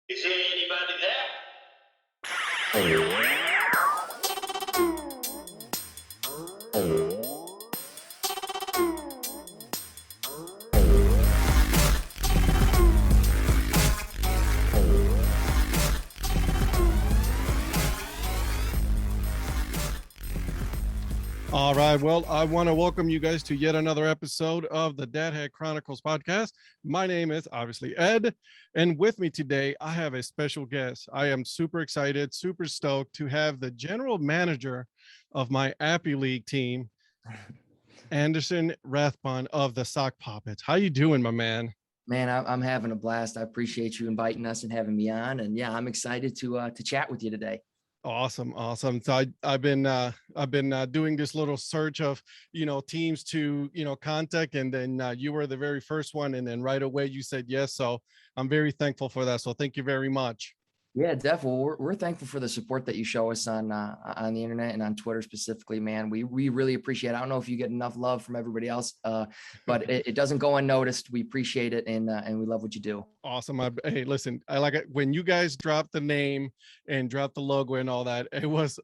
Is there anybody there? All right. Well, I want to welcome you guys to yet another episode of the Dadhead Chronicles podcast. My name is obviously Ed, and with me today, I have a special guest. I am super excited, super stoked to have the general manager of my Appy League team, Anderson Rathbun of the Sock Puppets. How you doing, my man? Man, I'm having a blast. I appreciate you inviting us and having me on. And yeah, I'm excited to chat with you today. Awesome. So I've been doing this little search of teams to contact, and then you were the very first one, and then right away you said yes. So I'm very thankful for that. So thank you very much. Yeah, definitely. We're thankful for the support that you show us on the internet and on Twitter specifically, man. We really appreciate it. I don't know if you get enough love from everybody else, but it doesn't go unnoticed. We appreciate it, and we love what you do. Awesome. Hey, listen, I like it when you guys dropped the name and dropped the logo and all that.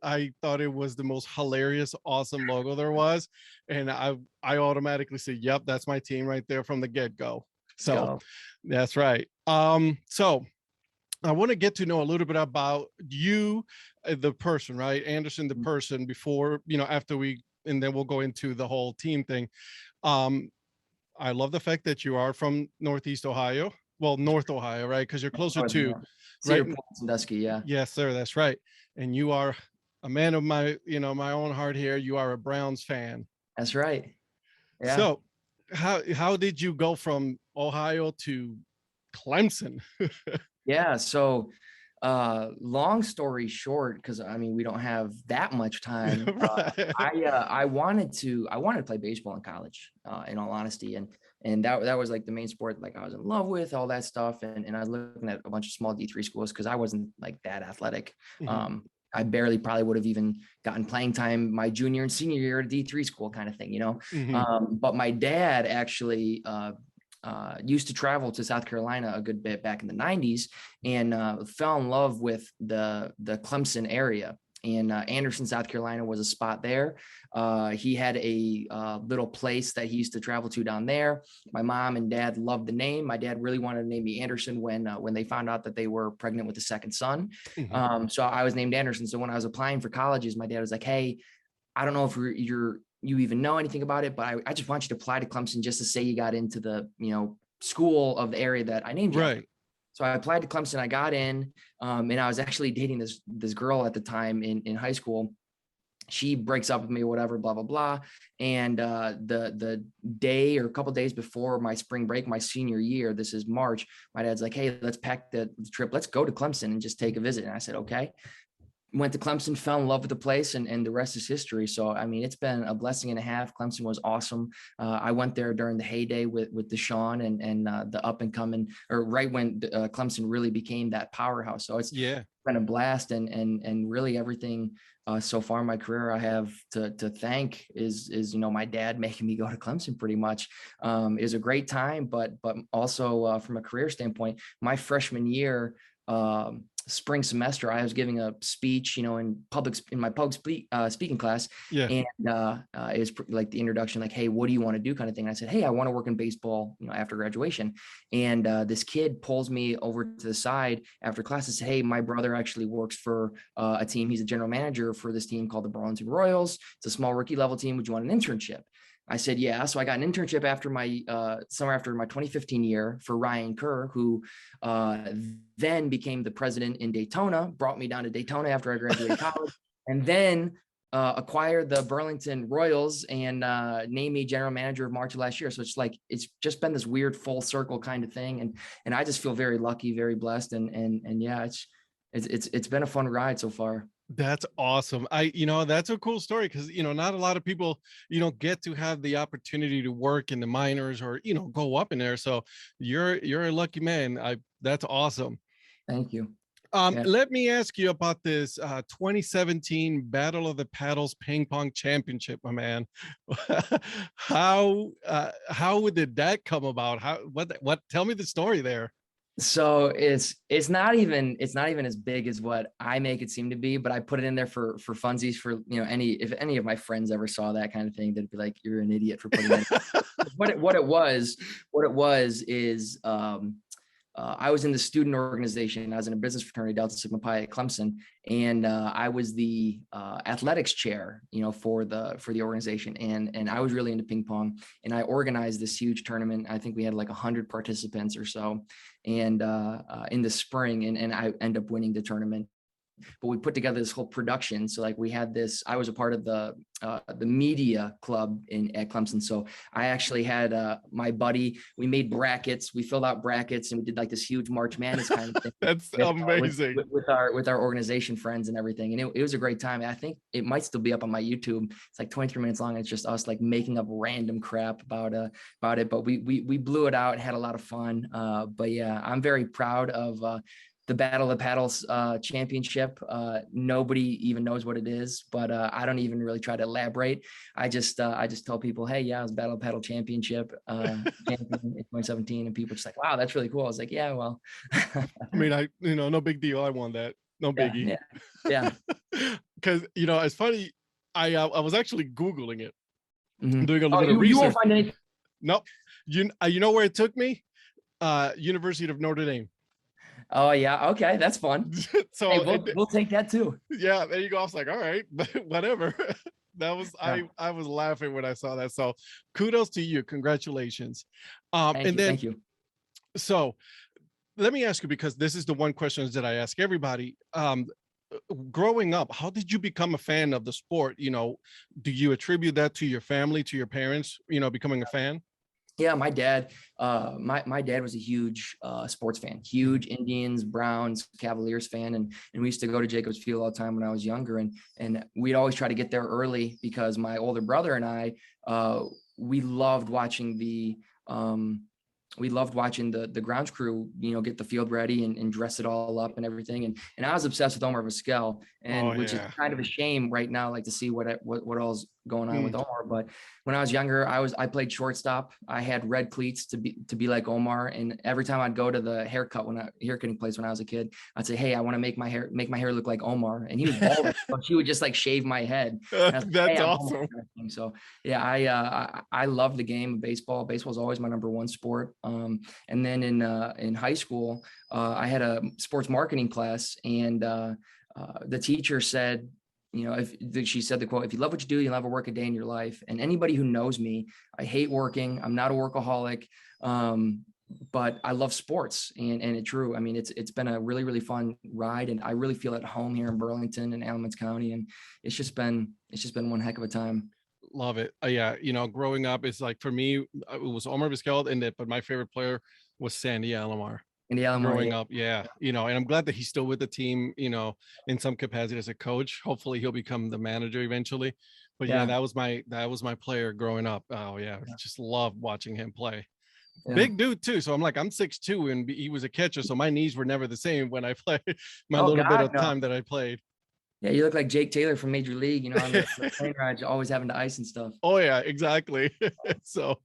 I thought it was the most hilarious, awesome logo there was, and I automatically said, "Yep, that's my team right there from the get-go." So that's right. So I want to get to know a little bit about you, the person, right? Anderson, the person, before, after and then we'll go into the whole team thing. I love the fact that you are from Northeast Ohio. Well, North Ohio, right? Because you're closer to, right? Sandusky, yeah. Yes, sir. That's right. And you are a man of my own heart here. You are a Browns fan. That's right. Yeah. So how did you go from Ohio to Clemson? Yeah. So long story short, because I mean we don't have that much time. Right. I wanted to play baseball in college, in all honesty, and that was like the main sport like I was in love with, all that stuff, and I was looking at a bunch of small D3 schools because I wasn't like that athletic. Mm-hmm. I barely probably would have even gotten playing time my junior and senior year at a D3 school kind of thing, Mm-hmm. But my dad actually used to travel to South Carolina a good bit back in the 90s and fell in love with the Clemson area. And Anderson, South Carolina was a spot there. He had a little place that he used to travel to down there. My mom and dad loved the name. My dad really wanted to name me Anderson when they found out that they were pregnant with the second son. Mm-hmm. So I was named Anderson. So when I was applying for colleges, my dad was like, "Hey, I don't know if you even know anything about it, but I just want you to apply to Clemson just to say you got into the, school of the area that I named you." Right. So I applied to Clemson. I got in, and I was actually dating this girl at the time in high school. She breaks up with me, whatever, blah, blah, blah. And the day or a couple of days before my spring break, my senior year, this is March, my dad's like, "Hey, let's pack the trip. Let's go to Clemson and just take a visit." And I said, "Okay." Went to Clemson, fell in love with the place, and the rest is history. So, I mean, it's been a blessing and a half. Clemson was awesome. I went there during the heyday with Deshaun and the up and coming, or right when Clemson really became that powerhouse. So it's been a blast, and really everything so far in my career I have to thank is my dad making me go to Clemson pretty much. It was a great time, but also from a career standpoint, my freshman year, spring semester, I was giving a speech, in my public speaking class. Yeah. And it was like the introduction, like, "Hey, what do you want to do?" kind of thing. And I said, "Hey, I want to work in baseball, after graduation." And this kid pulls me over to the side after class and says, "Hey, my brother actually works for a team. He's a general manager for this team called the Burlington Royals. It's a small rookie level team. Would you want an internship?" I said, "Yeah." So I got an internship after my summer after my 2015 year for Ryan Kerr, who then became the president in Daytona, brought me down to Daytona after I graduated college, and then acquired the Burlington Royals and named me general manager of March of last year. So it's just been this weird full circle kind of thing. And I just feel very lucky, very blessed. And yeah, it's been a fun ride so far. That's awesome. That's a cool story because, not a lot of people, get to have the opportunity to work in the minors or, go up in there. So you're a lucky man. That's awesome. Thank you. Let me ask you about this 2017 Battle of the Paddles Ping Pong Championship, my man. How did that come about? Tell me the story there. So it's not even as big as what I make it seem to be, but I put it in there for funsies for, if any of my friends ever saw that kind of thing, they'd be like, you're an idiot for putting that. What it was is I was in the student organization. I was in a business fraternity, Delta Sigma Pi at Clemson, and I was the athletics chair, for the organization. And I was really into ping pong, and I organized this huge tournament. I think we had like 100 participants or so, and in the spring, and I end up winning the tournament. But we put together this whole production. So like we had this, I was a part of the media club at Clemson. So I actually had my buddy, we made brackets, we filled out brackets, and we did like this huge March Madness kind of thing. That's amazing. With our organization friends and everything. And it was a great time. I think it might still be up on my YouTube. It's like 23 minutes long. It's just us like making up random crap about it. But we blew it out, had a lot of fun. But yeah, I'm very proud of the Battle of the Paddles championship. Nobody even knows what it is, but I don't even really try to elaborate. I just tell people, hey, yeah, it was Battle of the Paddle championship champion in 2017, and people are just like, wow, that's really cool. I was like, yeah, well, I mean, no big deal. I won that. No biggie. Yeah. Because it's funny. I was actually Googling it, Mm-hmm. doing a little bit of research. You won't find anything. Nope. You know where it took me? University of Notre Dame. Oh yeah, okay, that's fun. So hey, we'll take that too. Yeah, there you go. I was like, all right, but whatever. That was I was laughing when I saw that. So kudos to you. Congratulations. Thank you. So let me ask you, because this is the one question that I ask everybody. Growing up, how did you become a fan of the sport? Do you attribute that to your family, to your parents, becoming a fan? Yeah, my dad, my dad was a huge sports fan, huge Indians, Browns, Cavaliers fan, and we used to go to Jacobs Field all the time when I was younger, and we'd always try to get there early because my older brother and I, we loved watching the grounds crew, get the field ready and dress it all up and everything. And I was obsessed with Omar Vizquel, and which is kind of a shame right now, like to see what all's going on with Omar. But when I was younger, I played shortstop. I had red cleats to be like Omar. And every time I'd go to the haircutting place when I was a kid, I'd say, hey, I want to make my hair look like Omar. And he was bald, but he would just like shave my head. That's hey, awesome. So yeah, I love the game of baseball. Baseball is always my number one sport. And then in high school, I had a sports marketing class, and the teacher said, she said the quote, if you love what you do, you'll never work a day in your life. And anybody who knows me, I hate working. I'm not a workaholic, but I love sports, and it's true. I mean, it's been a really, really fun ride, and I really feel at home here in Burlington and Alamance County, and it's just been one heck of a time. Love it. Yeah, growing up, it's like, for me, it was Omar Vizquel, but my favorite player was Sandy Alomar. Growing up, yeah, and I'm glad that he's still with the team, in some capacity as a coach. Hopefully he'll become the manager eventually. But yeah, that was my player growing up. Oh yeah, just loved watching him play. Yeah. Big dude too. So I'm 6'2", and he was a catcher, so my knees were never the same when I played bit of time that I played. Yeah, you look like Jake Taylor from Major League, on the plane rides, always having to ice and stuff. Oh yeah, exactly. So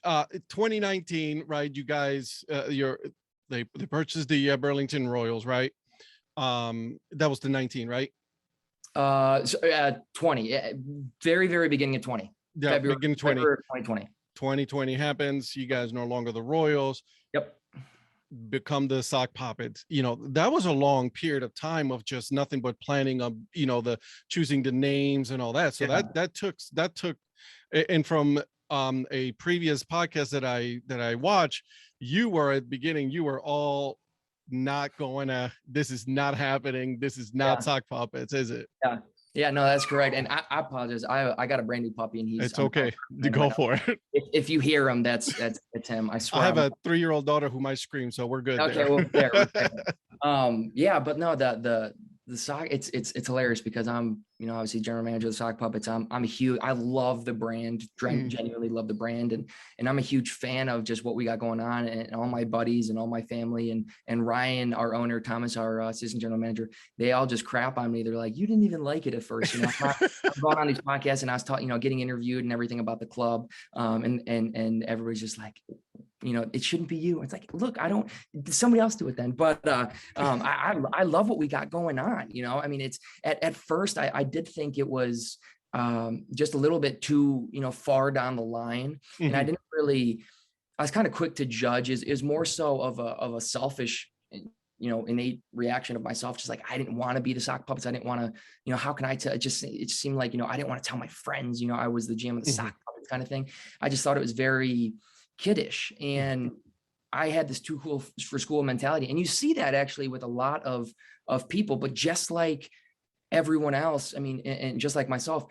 2019, right? You guys, they purchased the Burlington Royals, right? That was the 19, right? 20, very, very beginning of 20. Yeah, beginning 20. 2020. 2020 happens. You guys no longer the Royals. Yep. Become the sock puppets. That was a long period of time of just nothing but planning of, the choosing the names and all that. So that took, and from a previous podcast that I watched, you were at the beginning, you were all not going to, this is not happening. This is not sock puppets, is it? Yeah, no, that's correct. And I apologize. I got a brand new puppy, and it's okay to go for it. If you hear him, it's him. I swear. I have a 3-year-old daughter who might scream, so we're good. Okay, well, there. Yeah, but no, the sock, it's hilarious because I'm, obviously general manager of the sock puppets. I'm a huge, I love the brand, genuinely love the brand. And I'm a huge fan of just what we got going on, and all my buddies and all my family, and Ryan, our owner, Thomas, our assistant general manager, they all just crap on me. They're like, you didn't even like it at first. I'm going on these podcasts, and I was talking, getting interviewed and everything about the club. And everybody's just like, it shouldn't be you. It's like, look, somebody else do it then. But I love what we got going on. I mean, it's at first I did think it was just a little bit too, far down the line. And I was kind of quick to judge. Is more so of a selfish, innate reaction of myself. Just like, I didn't want to be the sock puppets. I didn't want to, how can I tell? It seemed like, I didn't want to tell my friends, I was the GM of the sock puppets kind of thing. I just thought it was very kiddish, and I had this too cool for school mentality. And you see that actually with a lot of people, but just like everyone else, I mean, and just like myself,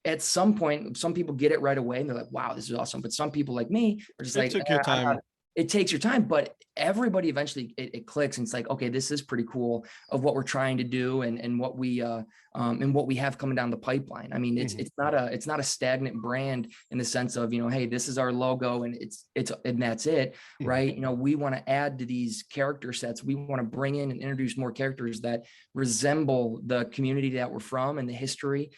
at some point, some people get it right away and they're like, wow, this is awesome. But some people like me are just took your time. It takes your time, but everybody eventually it clicks, and it's like, okay, this is pretty cool of what we're trying to do and what we have coming down the pipeline. I mean, it's not a stagnant brand in the sense of, hey, this is our logo and and that's it, right? We want to add to these character sets. We want to bring in and introduce more characters that resemble the community that we're from and the history.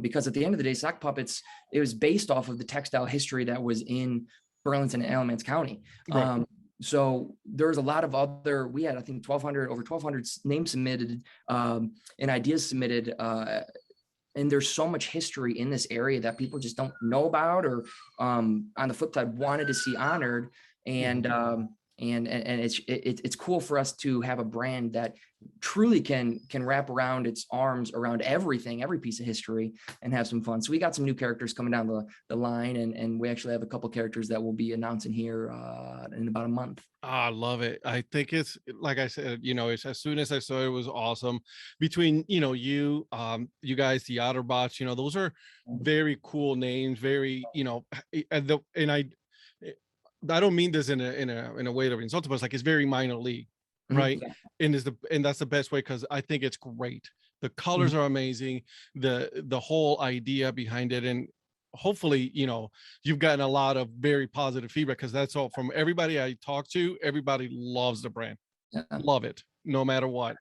Because at the end of the day, sock puppets, it was based off of the textile history that was in Burlington and Alamance County. Right. So there's a lot of we had, I think, over 1,200 names submitted and ideas submitted. And there's so much history in this area that people just don't know about, or on the flip side, wanted to see honored. And it's cool for us to have a brand that truly can wrap around its arms around everything, every piece of history, and have some fun. So we got some new characters coming down the line, and we actually have a couple characters that we'll be announcing here in about a month. I love it. I think it's, like I said, it's, as soon as I saw it, was awesome. Between you guys, the Otterbots, those are very cool names. Very, and I don't mean this in a way to insult, but it's like, it's very minor league, right? And that's the best way, because I think it's great. The colors are amazing, the whole idea behind it, and hopefully, you've gotten a lot of very positive feedback, because that's all from everybody I talk to. Everybody loves the brand, love it, no matter what.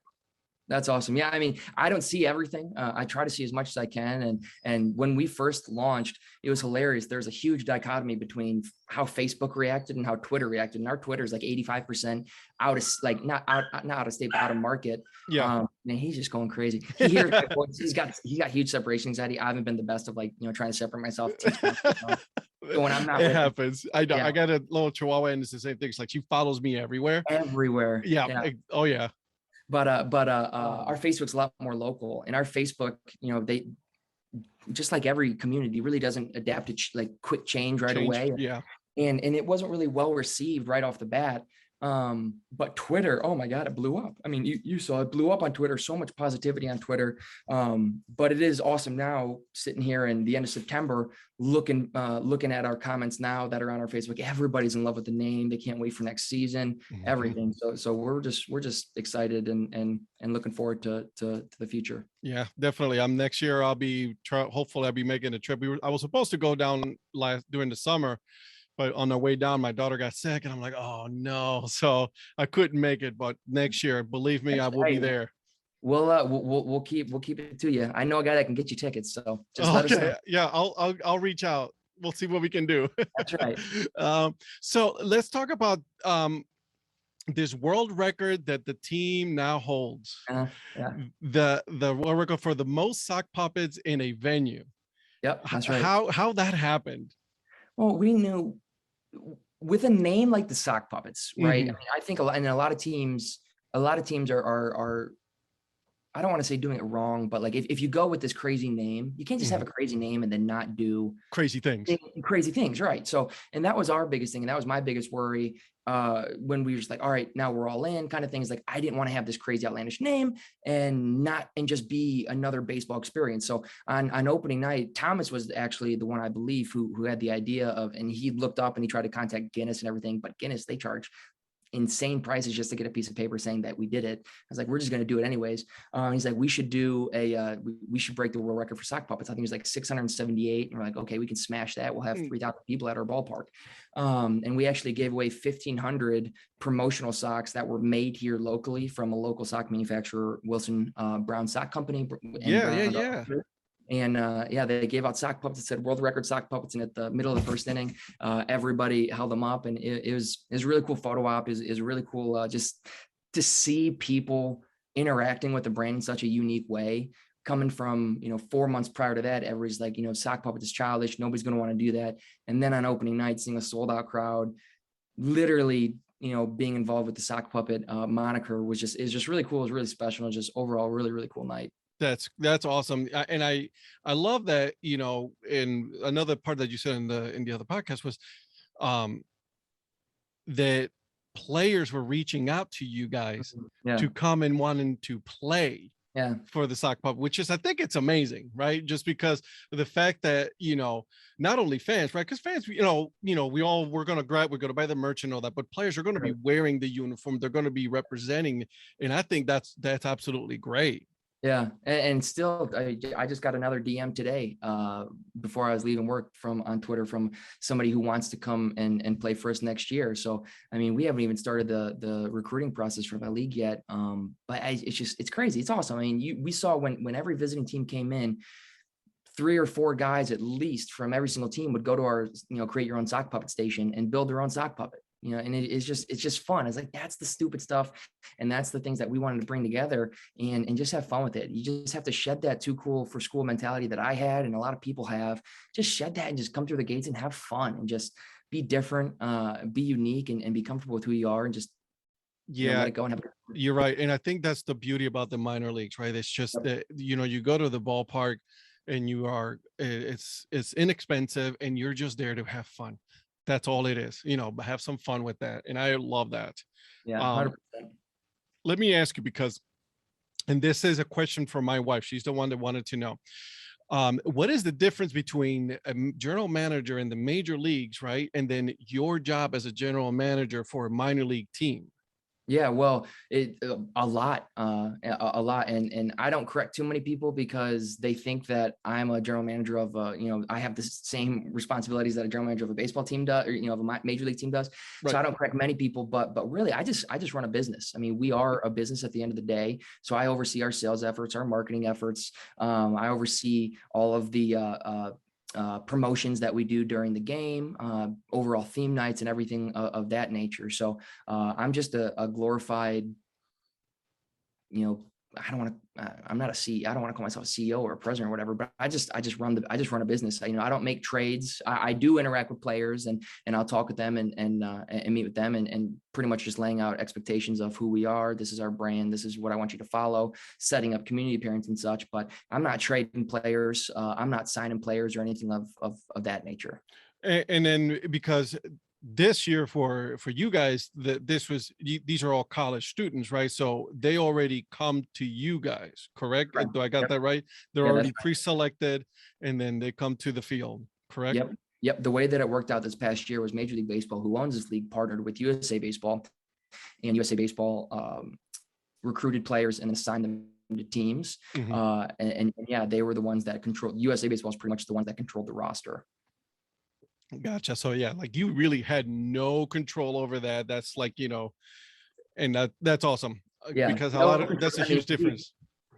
That's awesome. Yeah, I mean, I don't see everything. I try to see as much as I can. And when we first launched, it was hilarious. There's a huge dichotomy between how Facebook reacted and how Twitter reacted. And our Twitter is like 85% out of, like, not out of state, but out of market. Yeah. Man, he's just going crazy. He hears my voice. He got huge separation anxiety. I haven't been the best of, like, trying to separate myself. So when I'm not, it happens. I know. Yeah. I got a little Chihuahua, and it's the same thing. It's like, she follows me everywhere. Yeah. Oh yeah. But our Facebook's a lot more local, and our Facebook, they, just like every community, really doesn't adapt to quick change right away. Yeah. And it wasn't really well received right off the bat. But Twitter, oh my God, it blew up. I mean, you saw it blew up on Twitter, so much positivity on Twitter. But it is awesome now, sitting here in the end of September, looking at our comments now that are on our Facebook. Everybody's in love with the name. They can't wait for next season, everything. So we're just excited and looking forward to the future. Yeah, definitely. Next year hopefully I'll be making a trip. I was supposed to go down during the summer, but on the way down, my daughter got sick, and I'm like, oh no. So I couldn't make it, but next year, believe me, I will be there. We'll keep it to you. I know a guy that can get you tickets, so just let us know. Yeah, I'll reach out. We'll see what we can do. That's right. So let's talk about this world record that the team now holds. Yeah. The world record for the most sock puppets in a venue. Yep, that's right. How that happened? Well, we knew, with a name like the sock puppets, right? I mean, I think a lot of teams are, I don't want to say doing it wrong, but like, if you go with this crazy name, you can't just have a crazy name and then not do crazy things, right? So, and that was our biggest thing, and that was my biggest worry when we were just like, all right, now we're all in, kind of things. Like, I didn't want to have this crazy outlandish name and just be another baseball experience. So on opening night, Thomas was actually the one, I believe, who had the idea of, and he looked up and he tried to contact Guinness and everything, but Guinness, they charge insane prices just to get a piece of paper saying that we did it. I was like, we're just going to do it anyways. He's like, we should do we should break the world record for sock puppets. I think it was like 678. And we're like, okay, we can smash that. We'll have 3,000 people at our ballpark. And we actually gave away 1,500 promotional socks that were made here locally from a local sock manufacturer, Wilson Brown Sock Company. Yeah. And yeah, they gave out sock puppets that said world record sock puppets. And at the middle of the first inning, everybody held them up, and it was a really cool photo op. Is really cool just to see people interacting with the brand in such a unique way. Coming from, 4 months prior to that, everybody's like, sock puppet is childish. Nobody's going to want to do that. And then on opening night, seeing a sold out crowd, literally, being involved with the sock puppet moniker is just really cool. It was really special. And just overall, really, really cool night. That's awesome. And I love that, in another part that you said in the other podcast was that players were reaching out to you guys to come and wanting to play for the sock puppet, which is, I think it's amazing, right? Just because of the fact that, not only fans, right? Because fans, we're going to buy the merch and all that, but players are going to be wearing the uniform. They're going to be representing. And I think that's absolutely great. Yeah. And still, I just got another DM today before I was leaving work on Twitter from somebody who wants to come and play for us next year. So, I mean, we haven't even started the recruiting process for the league yet. But it's crazy. It's awesome. I mean, we saw when every visiting team came in, 3 or 4 guys at least from every single team would go to our, create your own sock puppet station and build their own sock puppet. And it's just fun. It's like, that's the stupid stuff. And that's the things that we wanted to bring together and just have fun with it. You just have to shed that too cool for school mentality that I had and a lot of people have. Just shed that and just come through the gates and have fun and just be different, be unique and be comfortable with who you are and just let it go and have You're right. And I think that's the beauty about the minor leagues, right? It's just that, you go to the ballpark and it's inexpensive and you're just there to have fun. That's all it is, have some fun with that. And I love that. Yeah. 100%. Let me ask you, because, and this is a question from my wife. She's the one that wanted to know, what is the difference between a general manager in the major leagues, right? And then your job as a general manager for a minor league team? Yeah, well, a lot. And I don't correct too many people because they think that I'm a general manager of, I have the same responsibilities that a general manager of a baseball team does, or, of a major league team does. Right. So I don't correct many people, but really, I just run a business. I mean, we are a business at the end of the day. So I oversee our sales efforts, our marketing efforts. I oversee all of the, promotions that we do during the game, overall theme nights and everything of that nature. So I'm just a glorified, I'm not a CEO. I don't want to call myself a CEO or a president or whatever, but I just run a business. I don't make trades. I do interact with players and I'll talk with them and meet with them and pretty much just laying out expectations of who we are. This is our brand. This is what I want you to follow, setting up community appearance and such, but I'm not trading players. I'm not signing players or anything of that nature. And then because this year for you guys, these are all college students, right? So they already come to you guys, correct? Right. Do I got that right? They're already pre-selected and then they come to the field, correct? Yep. The way that it worked out this past year was Major League Baseball, who owns this league, partnered with USA Baseball, and USA Baseball recruited players and assigned them to teams. Mm-hmm. And yeah, they were the ones that controlled. USA Baseball is pretty much the ones that controlled the roster. Gotcha. So yeah, like you really had no control over that. That's like, and that's awesome. Yeah, because that's a huge difference.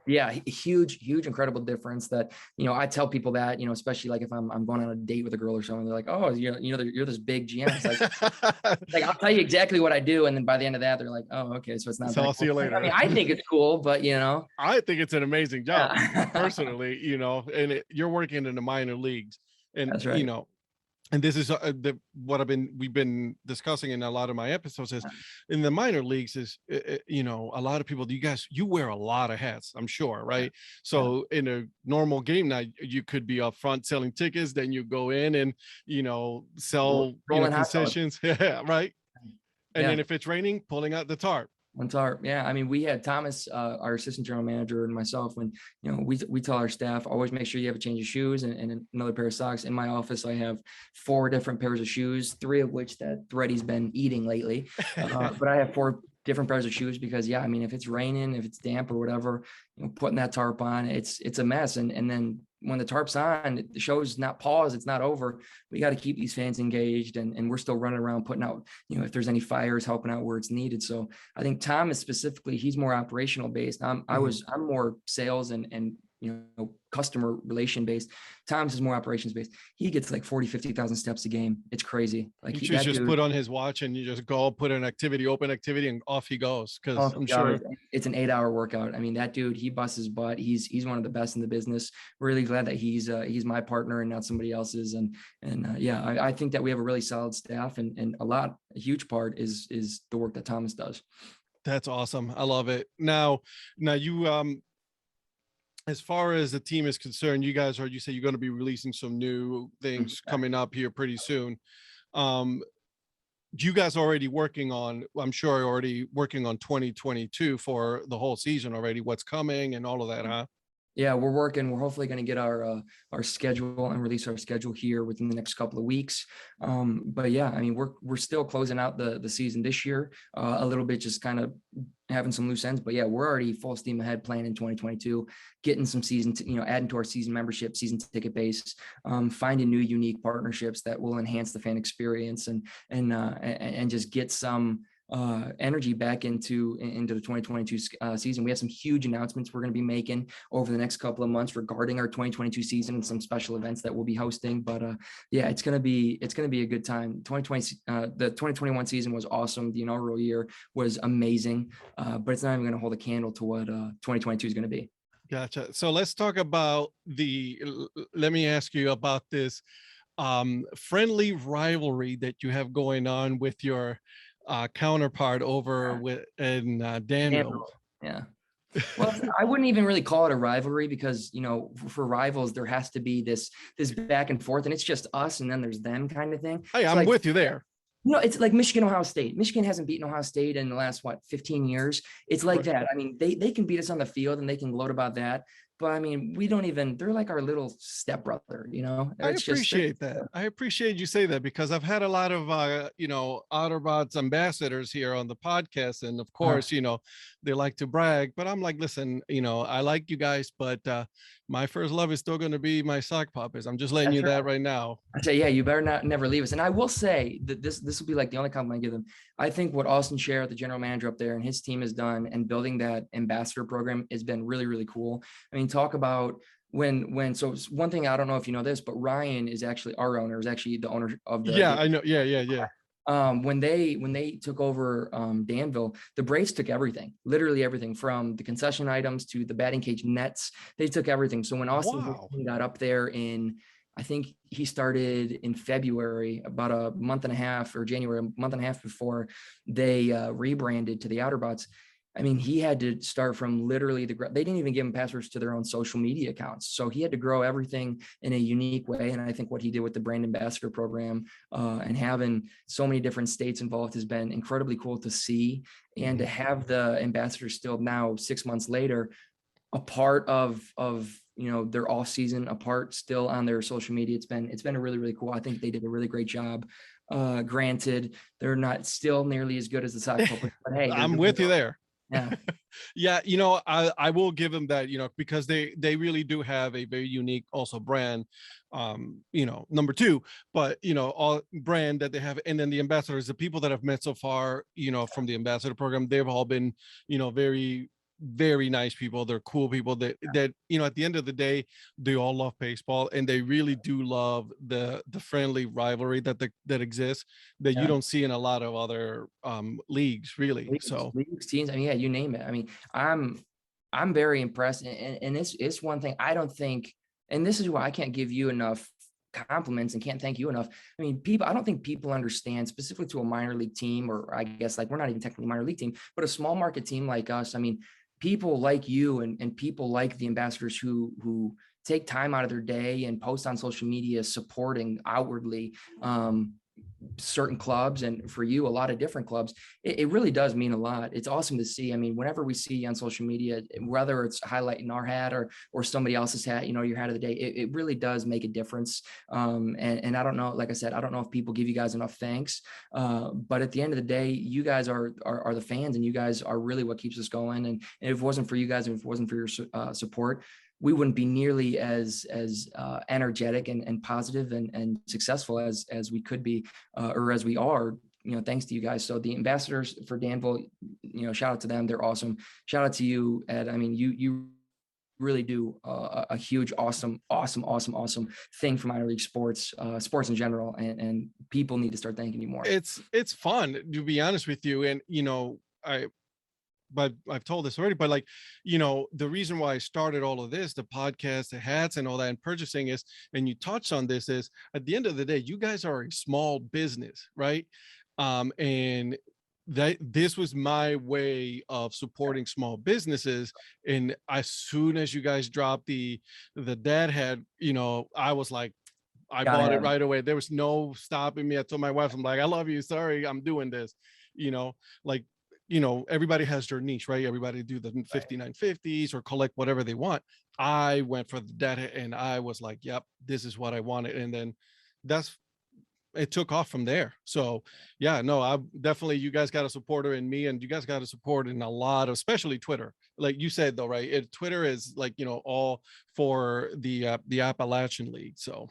Yeah, huge, incredible difference that, I tell people that, especially like if I'm going on a date with a girl or something, they're like, oh, you're this big GM. It's like, I'll tell you exactly what I do. And then by the end of that, they're like, oh, okay. So it's not. So I'll see you later. I mean, I think it's cool, but I think it's an amazing job personally, and you're working in the minor leagues and, that's right. And this is what we've been discussing in a lot of my episodes is in the minor leagues is, a lot of people, you wear a lot of hats, I'm sure. Right. So in a normal game night, you could be up front selling tickets, then you go in and, sell concessions. Yeah. Right. And then if it's raining, pulling out the tarp. Yeah. I mean, we had Thomas, our assistant general manager, and myself, when, we tell our staff, always make sure you have a change of shoes and another pair of socks. In my office, I have 4 different pairs of shoes, 3 of which that Thready's been eating lately. But I have 4 different pairs of shoes because, I mean, if it's raining, if it's damp or whatever, putting that tarp on, it's a mess. And then when the tarp's on, the show's not paused, it's not over. We got to keep these fans engaged and we're still running around putting out, if there's any fires, helping out where it's needed. So I think Tom is specifically, he's more operational based. I'm more sales and customer relation based. Tom's is more operations based. He gets like 40, 50,000 steps a game. It's crazy. Like You should just put on his watch and you just go put an activity, open activity, and off he goes. Because I'm sure it's an 8-hour workout. I mean, that dude, he busts his butt. He's one of the best in the business. Really glad that he's my partner and not somebody else's. And yeah, I think that we have a really solid staff, and a huge part is the work that Thomas does. That's awesome. I love it. Now you as far as the team is concerned, you say you're going to be releasing some new things coming up here pretty soon. You guys already working on, I'm sure already working on 2022 for the whole season already, what's coming and all of that, huh? Yeah, we're hopefully going to get our schedule and release our schedule here within the next couple of weeks. But yeah, I mean, we're still closing out the season this year, a little bit, just kind of having some loose ends. But yeah, we're already full steam ahead planning in 2022, getting some season, adding to our season membership, season ticket base, finding new unique partnerships that will enhance the fan experience and just get some energy back into the 2022 season. We have some huge announcements we're going to be making over the next couple of months regarding our 2022 season and some special events that we'll be hosting. But yeah, it's going to be a good time. The 2021 season was awesome. The inaugural year was amazing, but it's not even going to hold a candle to what 2022 is going to be. Gotcha. So let's talk about let me ask you about this friendly rivalry that you have going on with your counterpart over in Danville. Yeah. Well, I wouldn't even really call it a rivalry because, for rivals, there has to be this back and forth, and it's just us and then there's them kind of thing. Hey, I'm with you there. It's like Michigan, Ohio State. Michigan hasn't beaten Ohio State in the last, 15 years. It's like that. I mean, they can beat us on the field and they can gloat about that. But I mean, they're like our little stepbrother, I appreciate that. I appreciate you say that because I've had a lot of, Otterbots ambassadors here on the podcast. And of course, they like to brag, but I'm like, listen, I like you guys, but my first love is still going to be my sock puppets. I'm just letting that right now. I say, yeah, you better never leave us. And I will say that this will be like the only compliment I give them. I think what Austin Scher, the general manager up there, and his team has done and building that ambassador program has been really, really cool. I mean, talk about so one thing, I don't know if you know this, but Ryan is actually our owner, is actually the owner of the. Yeah, I know. Yeah. When they took over Danville, the Braves took everything, literally everything, from the concession items to the batting cage nets. They took everything. So when Austin got up there I think he started in February, about a month and a half, or January, a month and a half before they rebranded to the Outerbots. I mean, he had to start from literally they didn't even give him passwords to their own social media accounts. So he had to grow everything in a unique way. And I think what he did with the brand ambassador program and having so many different states involved has been incredibly cool to see. And to have the ambassadors still now 6 months later, a part of their off season, a part still on their social media. It's been a really, really cool. I think they did a really great job. Granted, they're not still nearly as good as the sock puppets, but hey, I'm with you there. Yeah. Yeah. I will give them that, because they really do have a very unique also brand, number two, but, all brand that they have. And then the ambassadors, the people that I've met so far, from the ambassador program, they've all been, very, very nice people. They're cool people that at the end of the day, they all love baseball, and they really do love the friendly rivalry that exists that you don't see in a lot of other leagues, really. Leagues, teams, I mean, yeah, you name it. I mean, I'm very impressed, and it's one thing I don't think, and this is why I can't give you enough compliments and can't thank you enough. I mean, I don't think people understand, specifically to a minor league team, or I guess like we're not even technically a minor league team, but a small market team like us. I mean, people like you and people like the ambassadors who take time out of their day and post on social media supporting outwardly certain clubs, and for you, a lot of different clubs. It really does mean a lot. It's awesome to see. I mean, whenever we see you on social media, whether it's highlighting our hat or somebody else's hat, your hat of the day, it really does make a difference. And I don't know, like I said, I don't know if people give you guys enough thanks, but at the end of the day, you guys are the fans, and you guys are really what keeps us going. And if it wasn't for you guys, if it wasn't for your support, we wouldn't be nearly as energetic and positive and successful as we could be, or as we are, thanks to you guys. So the ambassadors for Danville, shout out to them. They're awesome. Shout out to you, Ed. I mean, you really do a huge, awesome thing for minor league sports, sports in general, and people need to start thanking you more. It's fun, to be honest with you. And, but I've told this already, but like, the reason why I started all of this, the podcast, the hats and all that, and purchasing is, and you touched on this, is at the end of the day, you guys are a small business, right? And that this was my way of supporting small businesses. And as soon as you guys dropped the dad hat, I was like, I bought it right away. There was no stopping me. I told my wife, I'm like, I love you. Sorry, I'm doing this. Like, everybody has their niche, right? Everybody do the 5950s or collect whatever they want. I went for the data and I was like, yep, this is what I wanted. And then it took off from there. So yeah, no, I definitely, you guys got a supporter in me, and you guys got a support in a lot of, especially Twitter. Like you said though, right? Twitter is like, all for the Appalachian League. So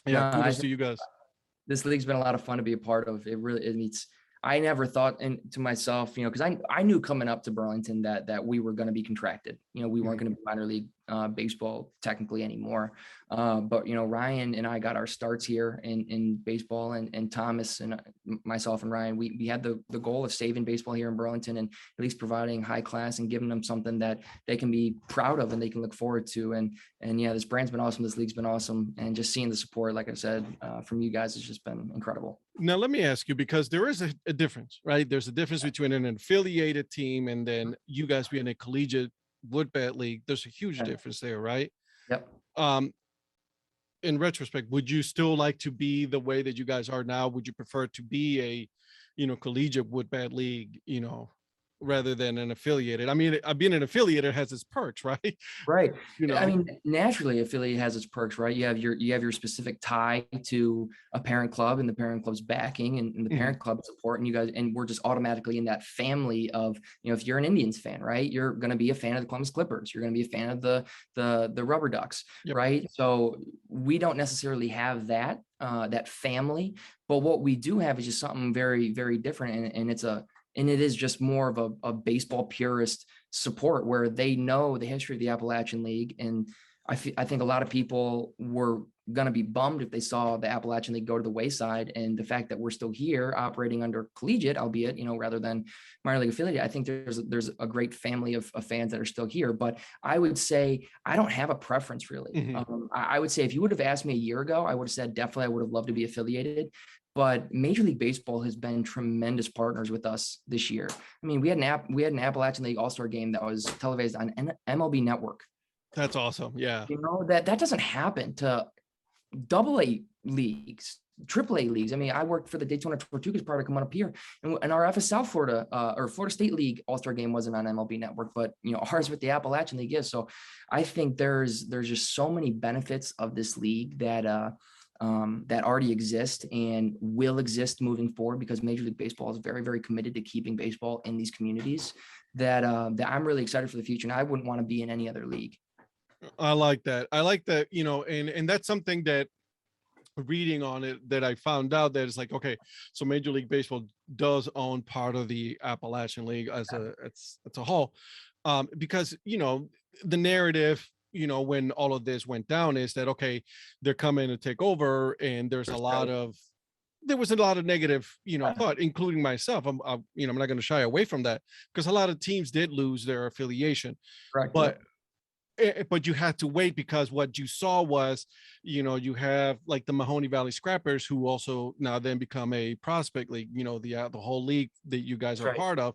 yeah, kudos to you guys. This league's been a lot of fun to be a part of. I never thought to myself, because I knew coming up to Burlington that we were going to be contracted. We weren't going to be minor league baseball technically anymore. But Ryan and I got our starts here in baseball, and Thomas and myself and Ryan, we had the goal of saving baseball here in Burlington, and at least providing high class and giving them something that they can be proud of and they can look forward to. And yeah, this brand's been awesome. This league's been awesome. And just seeing the support, like I said, from you guys has just been incredible. Now, let me ask you, because there is a difference, right? There's a difference between an affiliated team and then you guys being a collegiate wood bat league. There's a huge difference there, right? Yep. In retrospect, would you still like to be the way that you guys are now? Would you prefer to be a, collegiate wood bat league, rather than an affiliated? I mean, being an affiliated has its perks, right? Right. I mean, naturally, affiliate has its perks, right? You have your specific tie to a parent club, and the parent club's backing, and the parent club support, and you guys, and we're just automatically in that family of, if you're an Indians fan, right, you're going to be a fan of the Columbus Clippers, you're going to be a fan of the Rubber Ducks, right? So we don't necessarily have that family, but what we do have is just something very, very different, and it is just more of a baseball purist support, where they know the history of the Appalachian League. And I think a lot of people were going to be bummed if they saw the Appalachian League go to the wayside. And the fact that we're still here operating under collegiate, albeit, rather than minor league affiliate, I think there's a great family of fans that are still here. But I would say I don't have a preference really. I would say if you would have asked me a year ago, I would have said definitely I would have loved to be affiliated. But Major League Baseball has been tremendous partners with us this year. I mean, we had an Appalachian League All-Star game that was televised on MLB Network. That's awesome. Yeah. That doesn't happen to AA leagues, AAA leagues. I mean, I worked for the Daytona Tortugas prior to coming up here, and our FS South Florida or Florida State League All-Star game wasn't on MLB Network, but ours with the Appalachian League is. So I think there's just so many benefits of this league that already exist and will exist moving forward, because Major League Baseball is very, very committed to keeping baseball in these communities, that I'm really excited for the future, and I wouldn't want to be in any other league. I like that. And that's something that, reading on it, that I found out that it's like, okay, so Major League Baseball does own part of the Appalachian League as a whole, because the narrative, when all of this went down, is that, okay, they're coming to take over, and there was a lot of negative, thought, including myself. I'm not going to shy away from that, because a lot of teams did lose their affiliation. Correct. But you had to wait, because what you saw was, you have like the Mahoney Valley Scrappers, who also now then become a prospect league. The whole league that you guys are part of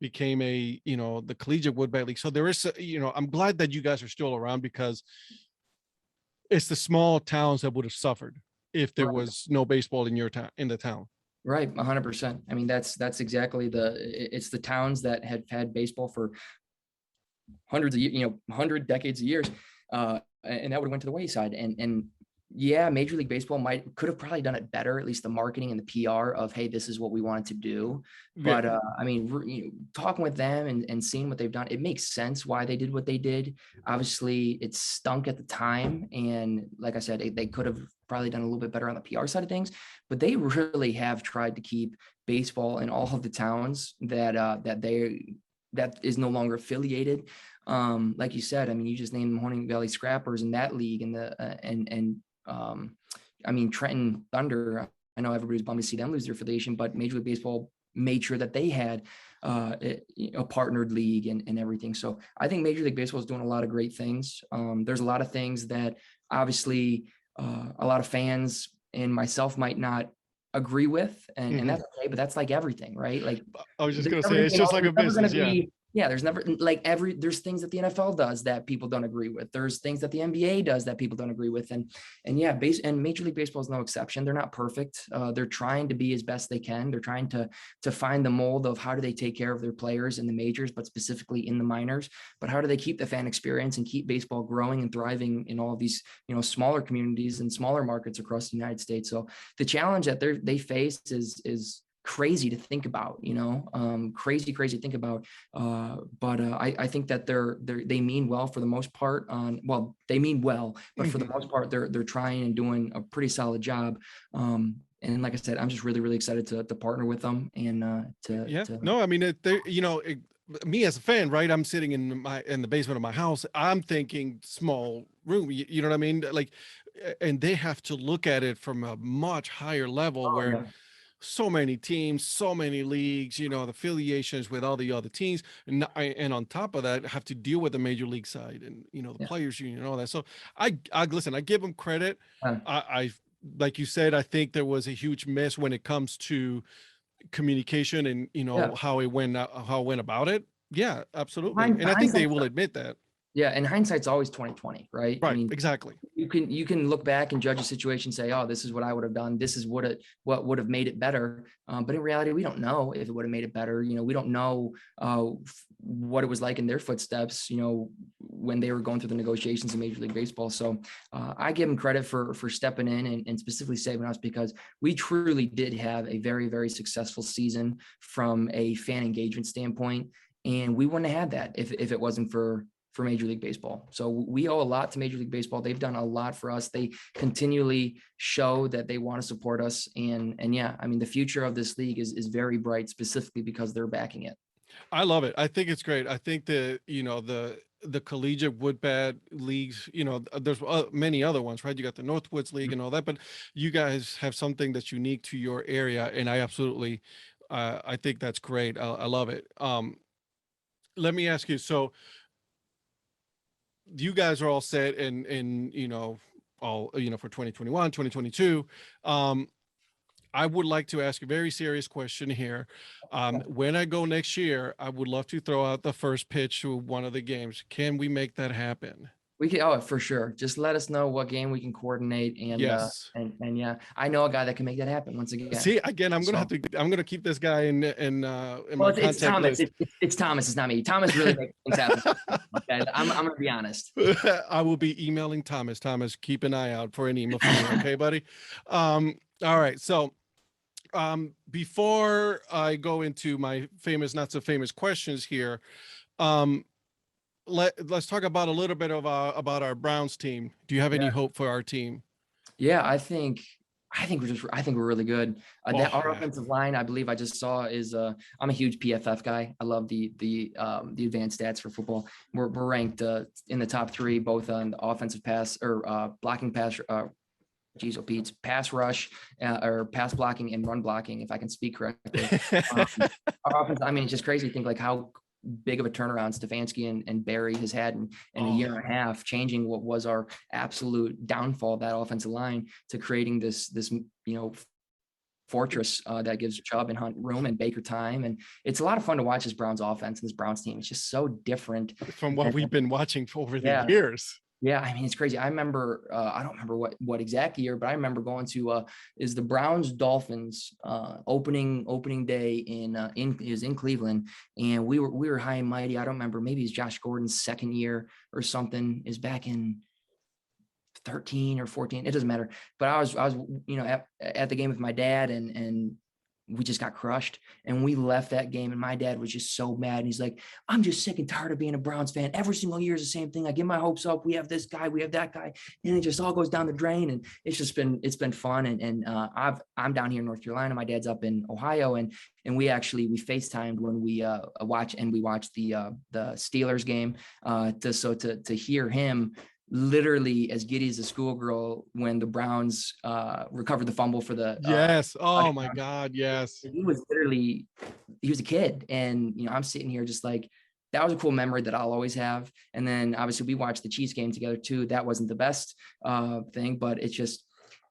became the collegiate wood bat league. So there is, I'm glad that you guys are still around, because it's the small towns that would have suffered if there was no baseball in your town, in the town. Right. 100%. I mean, that's exactly it's the towns that had had baseball for hundreds of years, 100 decades of years. And that would have went to the wayside. And yeah, Major League Baseball could have probably done it better, at least the marketing and the PR of, hey, this is what we wanted to do. But I mean, talking with them and seeing what they've done, it makes sense why they did what they did. Obviously, it stunk at the time. And like I said, they could have probably done a little bit better on the PR side of things, but they really have tried to keep baseball in all of the towns that that is no longer affiliated. Like you said, I mean, you just named the Morning Valley Scrappers in that league, and I mean, Trenton Thunder. I know everybody's bummed to see them lose their affiliation, but Major League Baseball made sure that they had a partnered league and everything. So I think Major League Baseball is doing a lot of great things. There's a lot of things that obviously a lot of fans and myself might not agree with, and that's okay, but that's like everything, right? Like, I was just gonna say, it's just like a business. There's never like there's things that the NFL does that people don't agree with. There's things that the NBA does that people don't agree with. And Major League Baseball is no exception. They're not perfect. They're trying to be as best they can. They're trying to find the mold of how do they take care of their players in the majors, but specifically in the minors. But how do they keep the fan experience and keep baseball growing and thriving in all of these, smaller communities and smaller markets across the United States? So the challenge that they face is crazy to think about, crazy to think about. But I think that they mean well for the most part. They mean well, but for the most part, they're trying and doing a pretty solid job. And like I said, I'm just really, really excited to partner with them and No, I mean, me as a fan, right? I'm sitting in the basement of my house. I'm thinking small room. You know what I mean? Like, and they have to look at it from a much higher level where so many teams, so many leagues, the affiliations with all the other teams, and on top of that, have to deal with the major league side and the players union and all that. So I listen. I give them credit. I like you said, I think there was a huge miss when it comes to communication and how it went about it. Yeah, absolutely. And I think they will admit that. Yeah, and hindsight's always 20/20, right? Right. I mean, exactly. You can look back and judge a situation, say, oh, this is what I would have done. This is what would have made it better. But in reality, we don't know if it would have made it better. We don't know what it was like in their footsteps, when they were going through the negotiations in Major League Baseball. So I give them credit for stepping in and specifically saving us, because we truly did have a very, very successful season from a fan engagement standpoint. And we wouldn't have had that if it wasn't for Major League Baseball. So we owe a lot to Major League Baseball. They've done a lot for us. They continually show that they want to support us. And yeah, I mean, the future of this league is very bright, specifically because they're backing it. I love it. I think it's great. I think that, the collegiate wood bat leagues, there's many other ones, right? You got the Northwoods League and all that, but you guys have something that's unique to your area. And I absolutely, I think that's great. I love it. Let me ask you, so you guys are all set and all for 2021, 2022. I would like to ask a very serious question here. When I go next year, I would love to throw out the first pitch to one of the games. Can we make that happen? We can, oh, for sure. Just let us know what game we can coordinate, and yes, and yeah, I know a guy that can make that happen. Once again, see, again, I'm gonna keep this guy in my it's contact Thomas. list. It's Thomas. It's not me. Thomas really makes things happen. Okay, I'm gonna be honest. I will be emailing Thomas. Thomas, keep an eye out for an email from me, okay, buddy? All right, so before I go into my famous, not so famous questions here, let's talk about a little bit of about our Browns team. Do you have any hope for our team? Yeah, I think we're really good. Our offensive line, I believe I just saw, is I'm a huge PFF guy. I love the advanced stats for football. We're ranked in the top 3, both on the offensive pass or blocking pass. Pass rush or pass blocking and run blocking, if I can speak correctly. Our offense, I mean, it's just crazy to think like how big of a turnaround Stefanski and Barry has had in a year and a half, changing what was our absolute downfall, that offensive line, to creating this fortress that gives Chubb and Hunt room and Baker time. And it's a lot of fun to watch this Browns offense and this Browns team. It's just so different from what we've been watching for over the years. Yeah, I mean, it's crazy. I remember, I don't remember what exact year, but I remember going to is the Browns Dolphins opening day in Cleveland, and we were high and mighty. I don't remember, maybe it's Josh Gordon's second year or something, is back in 13 or 14. It doesn't matter. But I was at the game with my dad, and we just got crushed, and we left that game. And my dad was just so mad. And he's like, I'm just sick and tired of being a Browns fan. Every single year is the same thing. I get my hopes up. We have this guy, we have that guy, and it just all goes down the drain. And it's been fun. And I'm down here in North Carolina. My dad's up in Ohio, and we FaceTimed when we watched the Steelers game to hear him literally as giddy as a schoolgirl when the Browns recovered the fumble for the yes. Oh my touchdown. God, yes. He was a kid, and I'm sitting here just like, that was a cool memory that I'll always have. And then obviously we watched the Chiefs game together too. That wasn't the best thing, but it's just,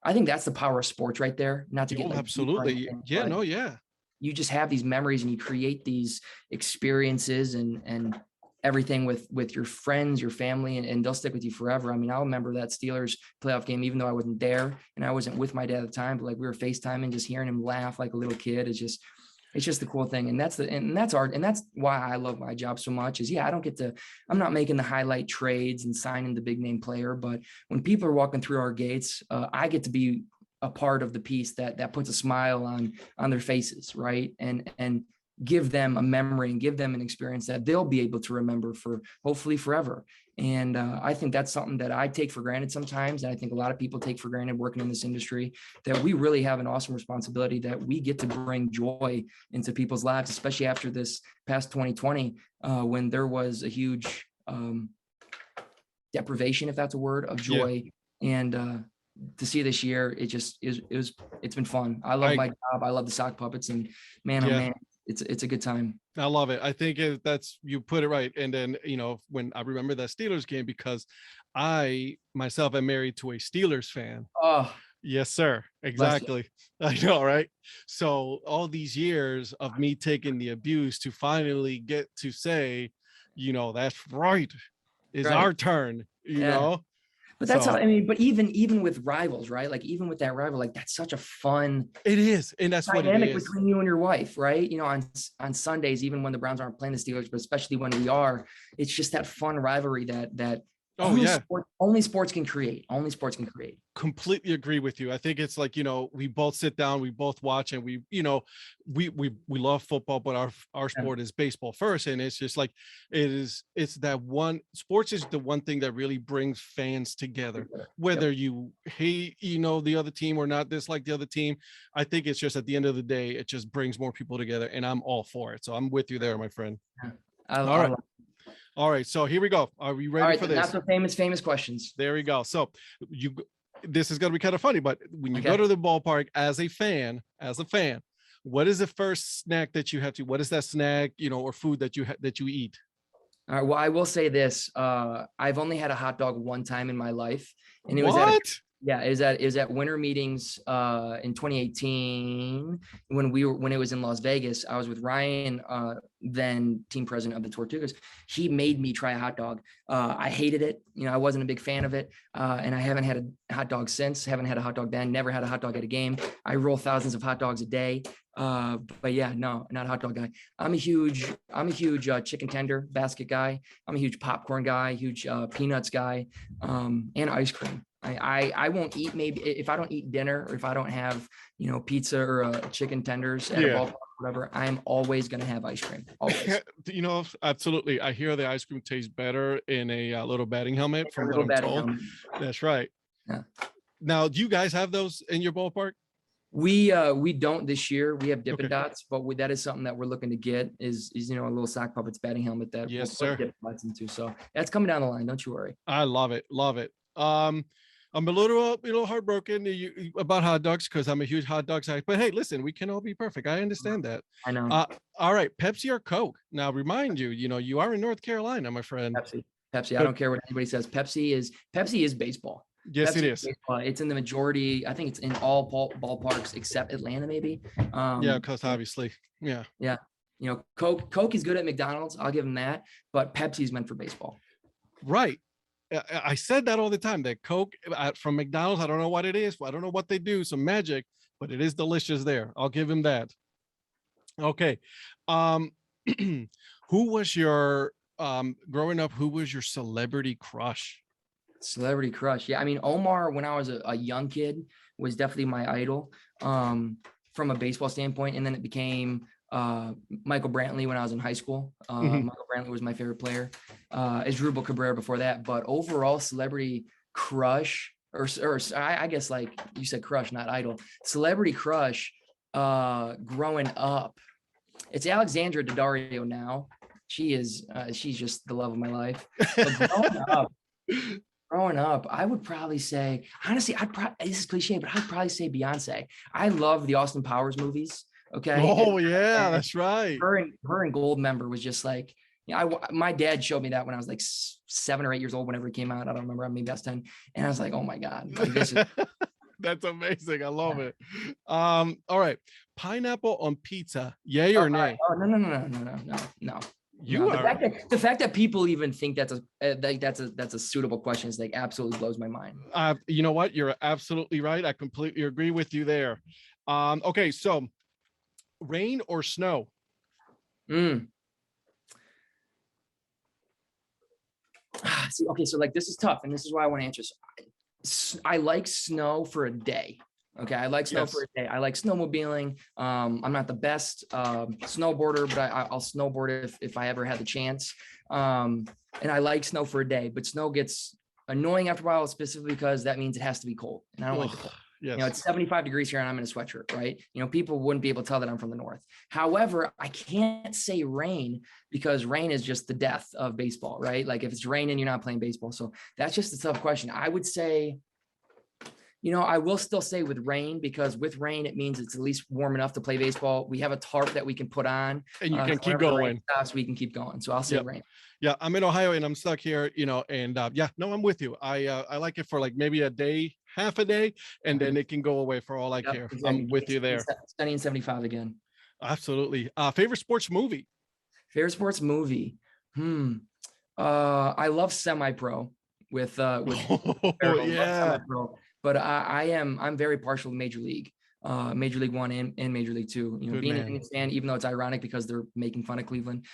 I think that's the power of sports right there. Not to get absolutely, yeah, no, yeah. You just have these memories and you create these experiences and everything with your friends, your family, and they'll stick with you forever. I mean, I'll remember that Steelers playoff game, even though I wasn't there and I wasn't with my dad at the time, but like we were FaceTiming, just hearing him laugh like a little kid. It's just the cool thing. And that's art. And that's why I love my job so much is, yeah, I'm not making the highlight trades and signing the big name player, but when people are walking through our gates, I get to be a part of the piece that puts a smile on their faces. Right. And give them a memory and give them an experience that they'll be able to remember for hopefully forever. And I think that's something that I take for granted sometimes. And I think a lot of people take for granted working in this industry, that we really have an awesome responsibility that we get to bring joy into people's lives, especially after this past 2020, when there was a huge deprivation, if that's a word, of joy. Yeah. And to see this year, it's been fun. I love my job. I love the sock puppets, and man, oh man, it's a good time. I love it. I think that's, you put it right. And then, when I remember that Steelers game, because I myself am married to a Steelers fan. Oh, yes, sir. Exactly. I know, right? So all these years of me taking the abuse to finally get to say, that's right. It's our turn, you know? But that's how, I mean, but even with rivals, right? Like even with that rival, like that's such a fun. It is. And that's what it is. Between you and your wife, right? On Sundays, even when the Browns aren't playing the Steelers, but especially when we are, it's just that fun rivalry that only sports can create. Only sports can create. Completely agree with you. I think it's like, we both sit down, we both watch, and we love football, but our sport is baseball first. And it's just like, it's that one, sports is the one thing that really brings fans together, whether you hate, the other team or not dislike the other team. I think it's just, at the end of the day, it just brings more people together, and I'm all for it. So I'm with you there, my friend. Yeah. All right. So here we go. Are we ready for this? Not so famous questions. There we go. So this is going to be kind of funny, but when you go to the ballpark as a fan, what is the first snack that you have to, what is that snack, or food that you eat? All right. Well, I will say this. I've only had a hot dog one time in my life, and it was it was at winter meetings in 2018 when it was in Las Vegas. I was with Ryan, then team president of the Tortugas. He made me try a hot dog. I hated it. I wasn't a big fan of it. And I haven't had a hot dog since. Haven't had a hot dog then. Never had a hot dog at a game. I roll thousands of hot dogs a day. But yeah, no, not a hot dog guy. I'm a huge chicken tender basket guy. I'm a huge popcorn guy, huge peanuts guy, and ice cream. I won't eat, maybe if I don't eat dinner, or if I don't have, pizza or chicken tenders at a ballpark, whatever, I'm always going to have ice cream. Always. Absolutely. I hear the ice cream tastes better in a little batting helmet, from what I'm told. That's right. Yeah. Now, do you guys have those in your ballpark? We don't this year. We have Dippin' Dots, but that is something that we're looking to get is a little sock puppets batting helmet that we'll put Dippin' Dots into. So that's coming down the line. Don't you worry. I love it. Love it. I'm a little heartbroken about hot dogs, because I'm a huge hot dog guy. But hey, listen, we can all be perfect. I understand that. I know. All right, Pepsi or Coke? Now, remind you, you are in North Carolina, my friend. Pepsi. I don't care what anybody says. Pepsi is baseball. Yes, Pepsi it is. Baseball. It's in the majority. I think it's in all ballparks except Atlanta, maybe. Because obviously, yeah. Coke is good at McDonald's. I'll give them that. But Pepsi is meant for baseball. Right. I said that all the time, that Coke from McDonald's, I don't know what it is. I don't know what they do, some magic, but it is delicious there. I'll give him that. Okay. Who was your, growing up, who was your celebrity crush? Celebrity crush. Yeah. I mean, Omar, when I was a young kid, was definitely my idol. from a baseball standpoint. And then it became Michael Brantley when I was in high school. Michael Brantley was my favorite player. Asdrubal Cabrera before that. But overall celebrity crush, or I guess like you said, crush, not idol. Celebrity crush growing up. It's Alexandra Daddario now. She's just the love of my life. But growing up, I would probably say, honestly, this is cliche, but I'd probably say Beyonce. I love the Austin Powers movies. Okay. Oh, yeah, that's right. Her and Goldmember was just like, my dad showed me that when I was like 7 or 8 years old, whenever it came out. I don't remember. Maybe I was 10. And I was like, oh my God. Like, this is that's amazing. I love it. All right. Pineapple on pizza. Yay or nay? Oh, no. The fact that people even think that's a suitable question is like absolutely blows my mind. You know what? You're absolutely right. I completely agree with you there. Okay, so rain or snow? See, okay, so like this is tough, and this is why I want to answer. I like snow for a day. Okay, I like snow for a day. I like snowmobiling. I'm not the best snowboarder, but I'll snowboard if I ever had the chance. And I like snow for a day, but snow gets annoying after a while, specifically because that means it has to be cold, and I don't like the cold. Yes. You know, it's 75 degrees here and I'm in a sweatshirt, right? You know, people wouldn't be able to tell that I'm from the north. However, I can't say rain because rain is just the death of baseball, right? Like if it's raining, you're not playing baseball. So that's just a tough question. I would say, you know, I will still say with rain, because with rain, it means it's at least warm enough to play baseball. We have a tarp that we can put on. And you can keep going. Stops, we can keep going. So I'll say rain. Yeah, I'm in Ohio and I'm stuck here, you know, and I'm with you. I like it for like maybe a day, half a day, and then it can go away for all I care. Exactly. I'm with you there. Sunny and 75 again. Absolutely. Favorite sports movie? Favorite sports movie? I love Semi-Pro with Semi-Pro, but I'm very partial to Major League. Major League One and Major League Two. You know, being an Indians fan, even though it's ironic because they're making fun of Cleveland.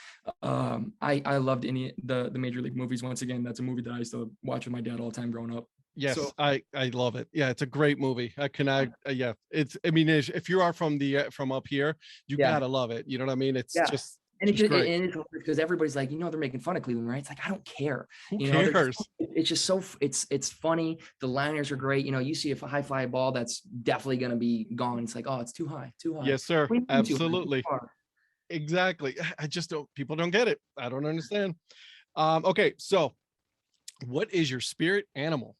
I loved the Major League movies. Once again, that's a movie that I used to watch with my dad all the time growing up. Yes, so, I love it. Yeah, it's a great movie. It's. I mean, if you are from up here, you gotta love it. You know what I mean? It's just. And it's because everybody's like, you know, they're making fun of Cleveland, right? It's like, I don't care. Who cares? It's just so it's funny. The liners are great. You know, you see a high fly ball that's definitely going to be gone. It's like, oh, it's too high. Yes, sir. Absolutely. Exactly. I just don't. People don't get it. I don't understand. Okay, so what is your spirit animal?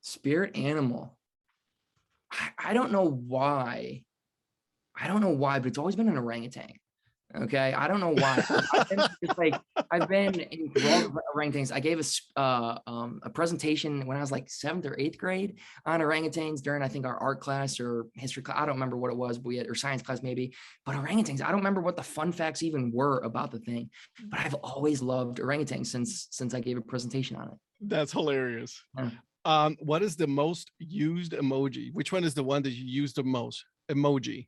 Spirit animal. I don't know why. But it's always been an orangutan. Okay, I don't know why. I've been in orangutans. I gave a presentation when I was like 7th or 8th grade on orangutans during, I think, our art class or history class. I don't remember what it was, but we had, or science class maybe. But orangutans, I don't remember what the fun facts even were about the thing. But I've always loved orangutans since I gave a presentation on it. That's hilarious. Yeah. What is the most used emoji? Which one is the one that you use the most? Emoji.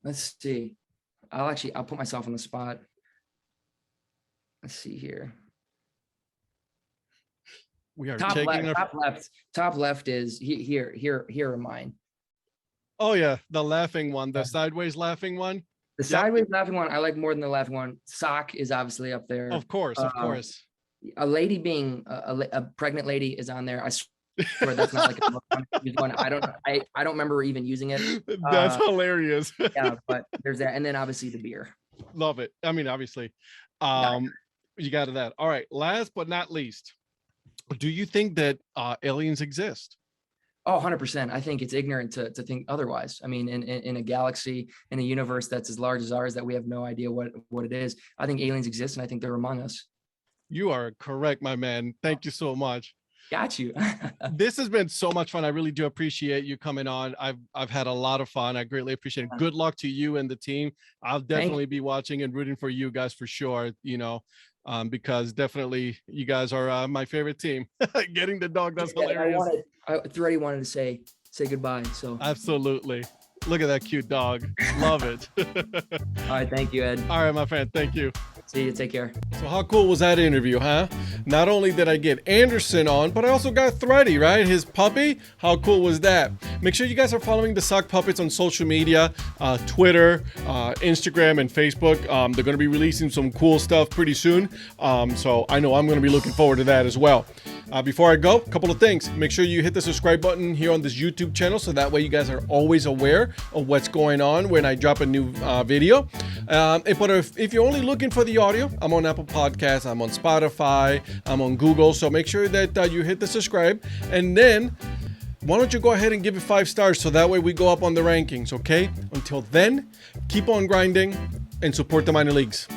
Let's see. I'll put myself on the spot. Let's see here. We are top left is here are mine. Oh yeah, the laughing one, the sideways laughing one. The sideways laughing one I like more than the laughing one. Sock is obviously up there. Of course. A lady being a pregnant lady is on there. I swear that's not like a one. I don't remember even using it. That's hilarious. Yeah, but there's that, and then obviously the beer. Love it. I mean, obviously, you got that. All right. Last but not least, do you think that aliens exist? Oh, 100%. I think it's ignorant to think otherwise. I mean, in a galaxy, in a universe that's as large as ours, that we have no idea what it is. I think aliens exist, and I think they're among us. You are correct, my man. Thank you so much. Got you. This has been so much fun. I really do appreciate you coming on. I've had a lot of fun. I greatly appreciate it. Good luck to you and the team. I'll definitely be watching and rooting for you guys for sure, you know, because definitely you guys are my favorite team. Getting the dog, that's hilarious. I already wanted to say goodbye. So absolutely. Look at that cute dog. Love it. All right. Thank you, Ed. All right, my friend. Thank you. See you. Take care. So how cool was that interview, huh? Not only did I get Anderson on, but I also got Thready, right? His puppy. How cool was that? Make sure you guys are following the Sock Puppets on social media, Twitter, Instagram, and Facebook. They're going to be releasing some cool stuff pretty soon. So I know I'm going to be looking forward to that as well. Before I go, a couple of things. Make sure you hit the subscribe button here on this YouTube channel so that way you guys are always aware of what's going on when I drop a new video. But if you're only looking for the audio, I'm on Apple Podcasts, I'm on Spotify, I'm on Google. So make sure that you hit the subscribe. And then why don't you go ahead and give it 5 stars so that way we go up on the rankings, okay? Until then, keep on grinding and support the minor leagues.